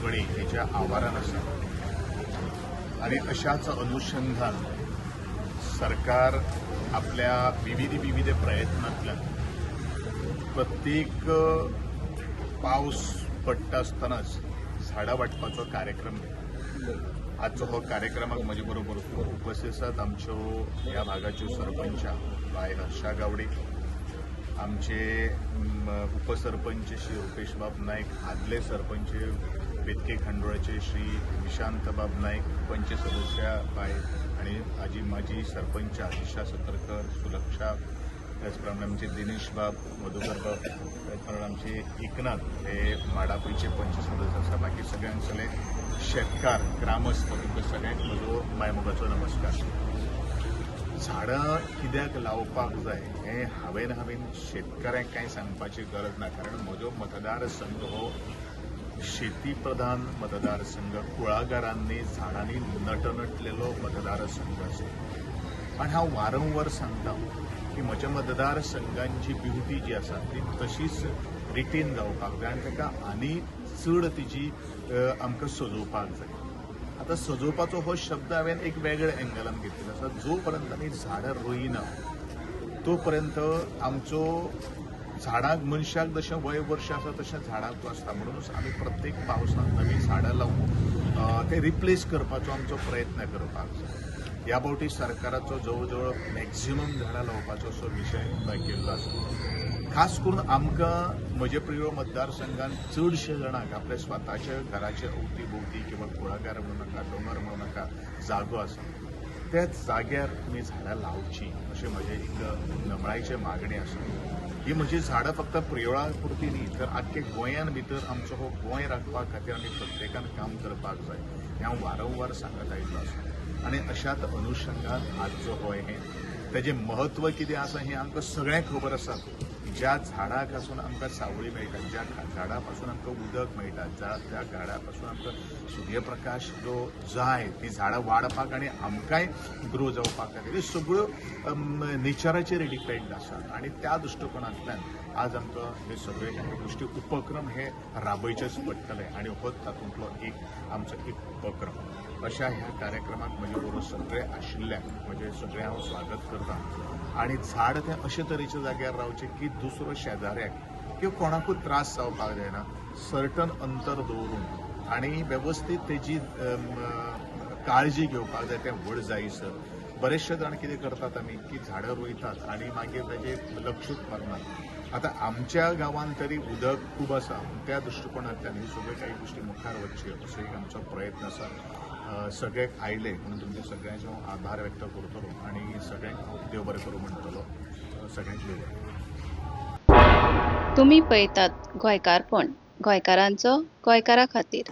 कळे हेच्या आवारान आसा आणि अशाच अनुषंगान सरकार आपल्या विविध प्रयत्नांतल्यान प्रत्येक पावस पडटा आसतनाच झाडां वाटपाचो कार्यक्रम घेता। आजचो हो कार्यक्रमाक म्हजे बरोबर उपस्थित आसात आमच्यो ह्या भागाच्यो सरपंच बाय हर्षा गावडे, आमचे उपसरपंच श्री रुपेश बाब नायक, आदले सरपंच बेतके खंडोळाचे श्री विशांत बाब नायक, पंच सदस्य बाय आणि माजी सरपंच आदिशा सतरकर, सुलक्षा, त्याचप्रमाणे आमचे दिनेश बाब, मधुकर बाब, त्याचप्रमाणे आमचे एकनाथ हे माडा पयचे पंच सदस्य आसा। बाकी सगळ्यांक सगळे शेतकार ग्रामस्थ तुमकां सगळ्यांक म्हजो मायमोगाचो नमस्कार। झाडां कित्याक लावपाक जाय हें हांवें शेतकऱ्यांक कांय सांगपाची गरज ना, कारण म्हजो मतदारसंघ हो शेती प्रधान मतदारसंघ, कुळागरांनी झाडांनी नटनटलेलो मतदारसंघ आसा। आनी हांव वारंवार सांगता की म्हज्या मतदारसंघांची ब्युटी जी आसा ती तशीच रिटेन जावपाक जाय आनी ताका आनी चड तिची आमकां सजोवपाक जाय। आतां सजोवपाचो हो शब्द हांवें एक वेगळ्या एंगलान घेतिल्लो आसा। जो पर्यंत आमी झाडां रोयना तो पर्यंत आमचो झाडांक मनशाक जशें वय वर्ष आसा तशें झाडांक आसता, म्हणूनच आमी प्रत्येक पावसांत नवी झाडां लावन ते रिप्लेस करपाचो आमचो प्रयत्न करपाक जाय। ह्या फावटी सरकाराचो जवळ जवळ मॅक्झिमम झाडां लावपाचो असो विशय केल्लो आसा। खास करून आमकां म्हजे प्रिय मतदारसंघान चडशे जाणांक आपल्या स्वताच्या घराच्या अवती भोवती किंवा कुळागर म्हणू नाका, दोंगर म्हणू नाका, जागो आसा त्याच जाग्यार तुमी झाडां लावची अशें म्हजें एक नमळायचें मागणी आसा। ही म्हजी झाडां फक्त प्रियोळा पुरती न्ही, तर आख्खे गोंयान भितर आमचो हो गोंय राखपा खातीर आमी प्रत्येकान काम करपाक जाय हें हांव वारंवार सांगत आयिल्लो आसा। आनी अशाच अनुषंगान आजचो हो हें तेजें म्हत्व कितें आसा हें आमकां सगळ्यांक खबर आसा। ज्या झाडां पासून आमकां सावळी मेळटा, ज्या झाडां पासून आमकां उदक मेळटा, ज्या झाडां पासून आमकां सूर्यप्रकाश जो जाय ती झाडां वाडपाक आनी आमकांय ग्रो जावपाक खातीर ह्यो सगळ्यो नेचराचेर डिपेंड आसा। आनी त्या दृश्टिकोनांतल्यान आज आमकां हे सगळे गोश्टी उपक्रम हे राबयचेच पडटले आनी हो तातूंतलो एक आमचो एक उपक्रम। अशा ह्या कार्यक्रमाक म्हजे बरोबर सगळे आशिल्ल्याक म्हणजे सगळे हांव स्वागत करतां। आनी झाड तें अशे तरेच्या जाग्यार रावचें की दुसरो शेजाऱ्याक किंवा कोणाकूच त्रास जावपाक जायना, सर्टन अंतर दवरून आनी वेवस्थीत तेजी काळजी घेवपाक जाय तें व्हड जायसर। बरेचशे जाण कितें करतात आमी की झाडां रोयतात आनी मागीर ताजेर लक्षूच मारनात। आतां आमच्या गांवांत तरी उदक खूब आसा, त्या दृश्टिकोनांतल्यान ह्यो सगळ्यो काही गोश्टी मुखार वच्च्यो असो एक आमचो प्रयत्न आसा। सगळ्याक आयले म्हणून तुमच्या सगळ्यांचो आभार व्यक्त करतलो आनी सगळ्यांक देव बरें करूं म्हणटलो। सगळ्यांक देव बरें। तुम्ही पळयतात गोंयकारपण, गोंयकारांचो गोंयकारा खातीर।